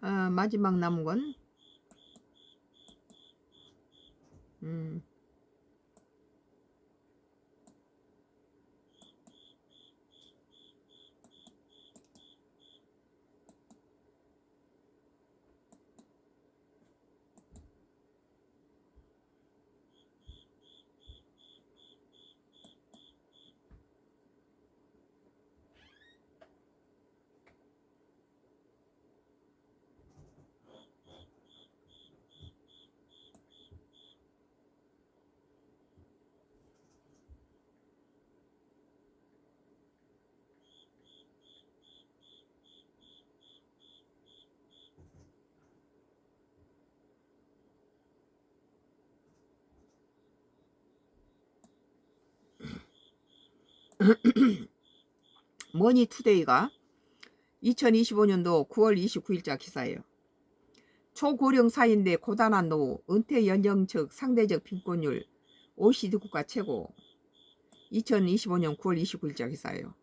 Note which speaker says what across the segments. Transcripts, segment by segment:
Speaker 1: 마지막 남은 건 음, 머니투데이가 2025년도 9월 29일자 기사예요. 초고령 사인대 고단한 노후, 은퇴 연령 측 상대적 빈곤율, OECD 국가 최고. 2025년 9월 29일자 기사예요.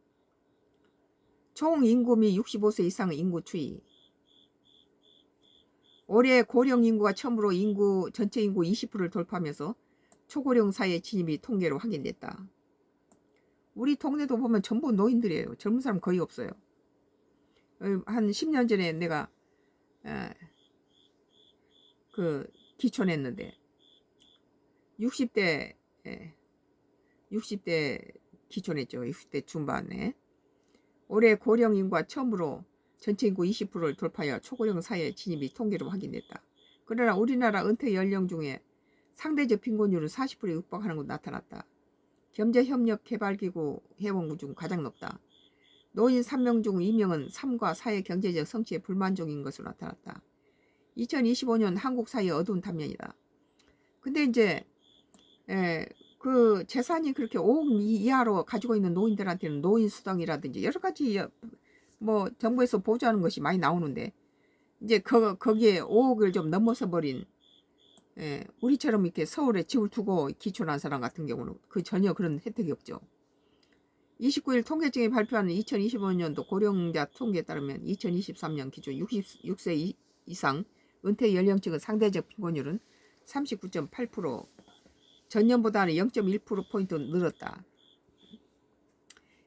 Speaker 1: 총 인구 및 65세 이상 인구 추이. 올해 고령 인구가 처음으로 전체 인구 20%를 돌파하면서 초고령 사회 진입이 통계로 확인됐다. 우리 동네도 보면 전부 노인들이에요. 젊은 사람 거의 없어요. 한 10년 전에 내가 기촌했는데 60대 기촌했죠. 60대 중반에. 올해 고령 인구가 처음으로 전체 인구 20%를 돌파하여 초고령 사회 진입이 통계로 확인됐다. 그러나 우리나라 은퇴 연령 중에 상대적 빈곤율은 40%에 육박하는 것으로 나타났다. 경제협력개발기구 회원국 중 가장 높다. 노인 3명 중 2명은 삶과 사회 경제적 성취에 불만족인 것으로 나타났다. 2025년 한국 사회의 어두운 단면이다. 근데 이제 그 재산이 그렇게 5억 이하로 가지고 있는 노인들한테는 노인수당이라든지 여러 가지 뭐 정부에서 보조하는 것이 많이 나오는데 이제 거기에 5억을 좀 넘어서 버린 우리처럼 이렇게 서울에 집을 두고 기촌한 사람 같은 경우는 전혀 그런 혜택이 없죠. 29일 통계청이 발표하는 2025년도 고령자 통계에 따르면 2023년 기준 66세 이상 은퇴 연령층의 상대적 빈곤율은 39.8%, 전년보다는 0.1%포인트 늘었다.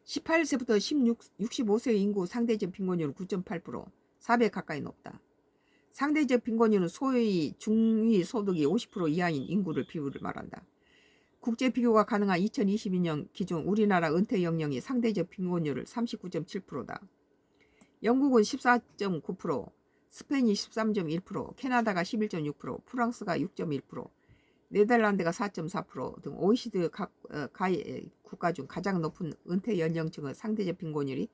Speaker 1: 18세부터 65세 인구 상대적 빈곤율은 9.8%, 4배 가까이 높다. 상대적 빈곤율은 소위 중위 소득이 50% 이하인 인구를 비율을 말한다. 국제 비교가 가능한 2022년 기준 우리나라 은퇴 연령이 상대적 빈곤율을 39.7%다. 영국은 14.9%, 스페인이 13.1%, 캐나다가 11.6%, 프랑스가 6.1%, 네덜란드가 4.4% 등 OECD 국가 중 가장 높은 은퇴 연령층의 상대적 빈곤율이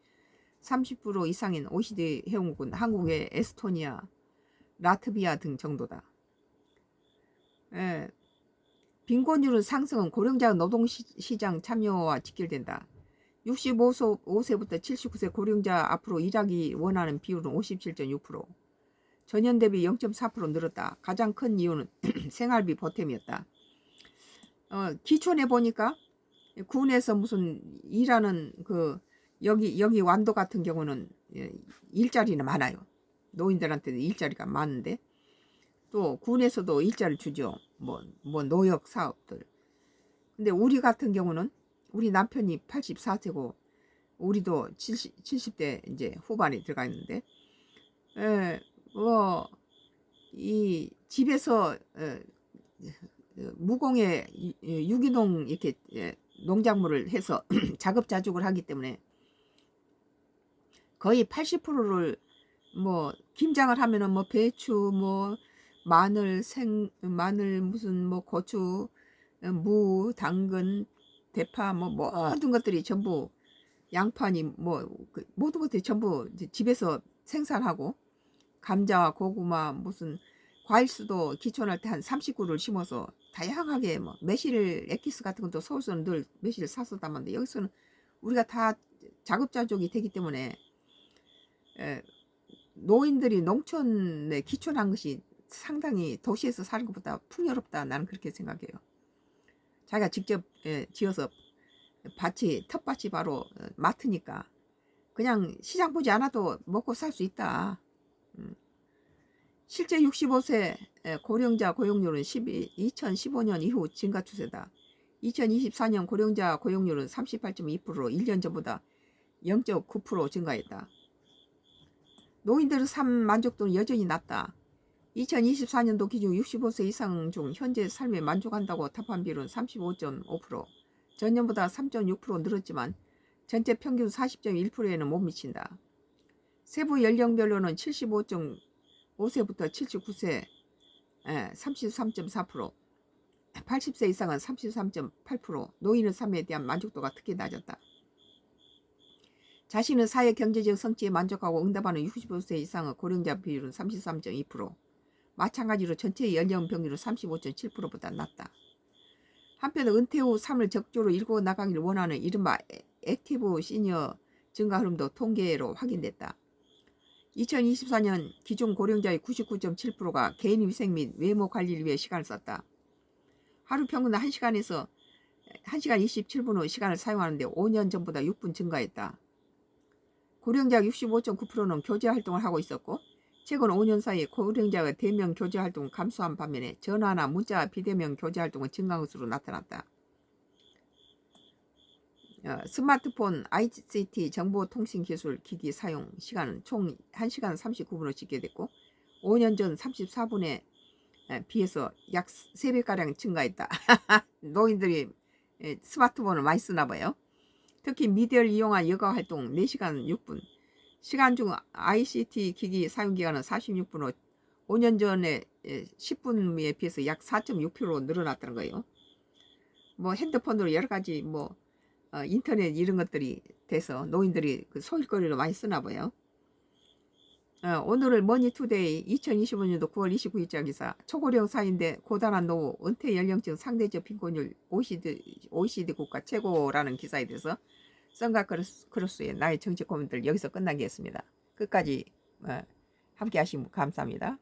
Speaker 1: 30% 이상인 OECD 회원국은 한국의 에스토니아, 라트비아 등 정도다. 빈곤율은 상승은 고령자 노동시장 참여와 직결된다. 65세부터 79세 고령자 앞으로 일하기 원하는 비율은 57.6%, 전년 대비 0.4% 늘었다. 가장 큰 이유는 생활비 보탬이었다. 기촌에 보니까 군에서 무슨 일하는 여기 완도 같은 경우는 일자리는 많아요. 노인들한테도 일자리가 많은데 또 군에서도 일자리를 주죠. 뭐 노역 사업들. 근데 우리 같은 경우는 우리 남편이 84세고 우리도 70대 이제 후반에 들어가 있는데 이 집에서 무공해 유기농 이렇게 농작물을 해서 자급자족을 하기 때문에 거의 80%를 뭐 김장을 하면은 뭐 배추 뭐 마늘 무슨 뭐 고추 무 당근 대파 뭐 모든 것들이 전부 양파니 뭐 모든 것들이 전부 집에서 생산하고 감자와 고구마 무슨 과일수도 기촌할 때 한 30그루를 심어서 다양하게 뭐 매실 엑기스 같은 것도 서울서는 늘 매실을 사서 담았는데 여기서는 우리가 다 자급자족이 되기 때문에 노인들이 농촌에 기촌한 것이 상당히 도시에서 사는 것보다 풍요롭다. 나는 그렇게 생각해요. 자기가 직접 지어서 텃밭이 바로 마트니까 그냥 시장 보지 않아도 먹고 살 수 있다. 실제 65세 고령자 고용률은 2015년 이후 증가 추세다. 2024년 고령자 고용률은 38.2%로 1년 전보다 0.9% 증가했다. 노인들의 삶 만족도는 여전히 낮다. 2024년도 기준 65세 이상 중 현재 삶에 만족한다고 답한 비율은 35.5%, 전년보다 3.6% 늘었지만 전체 평균 40.1%에는 못 미친다. 세부 연령별로는 75.5세부터 79세 33.4%, 80세 이상은 33.8%, 노인의 삶에 대한 만족도가 특히 낮았다. 자신의 사회 경제적 성취에 만족하고 응답하는 65세 이상의 고령자 비율은 33.2%, 마찬가지로 전체 연령 평균은 35.7%보다 낮다. 한편 은퇴 후 삶을 적극적으로 일궈 나가기를 원하는 이른바 액티브 시니어 증가 흐름도 통계로 확인됐다. 2024년 기존 고령자의 99.7%가 개인위생 및 외모 관리를 위해 시간을 썼다. 하루 평균 1시간 27분의 시간을 사용하는데 5년 전보다 6분 증가했다. 고령자 65.9%는 교제 활동을 하고 있었고 최근 5년 사이 고령자의 대면 교제 활동은 감소한 반면에 전화나 문자, 비대면 교제 활동은 증가한 것으로 나타났다. 스마트폰, ICT, 정보통신기술 기기 사용 시간은 총 1시간 39분으로 집계됐고 5년 전 34분에 비해서 약 3배가량 증가했다. 노인들이 스마트폰을 많이 쓰나 봐요. 특히 미디어를 이용한 여가 활동 4시간 6분, 시간 중 ICT 기기 사용기간은 46분으로 5년 전에 10분에 비해서 약 4.6% 늘어났다는 거예요. 뭐 핸드폰으로 여러 가지 인터넷 이런 것들이 돼서 노인들이 그 소일거리로 많이 쓰나 봐요. 오늘을 머니투데이 2025년도 9월 29일자 기사. 초고령 사인데 고단한 노후, 은퇴 연령층 상대적 빈곤율 OECD 국가 최고라는 기사에 대해서 썬가 크로스의 나의 정치 코멘트를 여기서 끝나겠습니다. 끝까지 함께 하시면 감사합니다.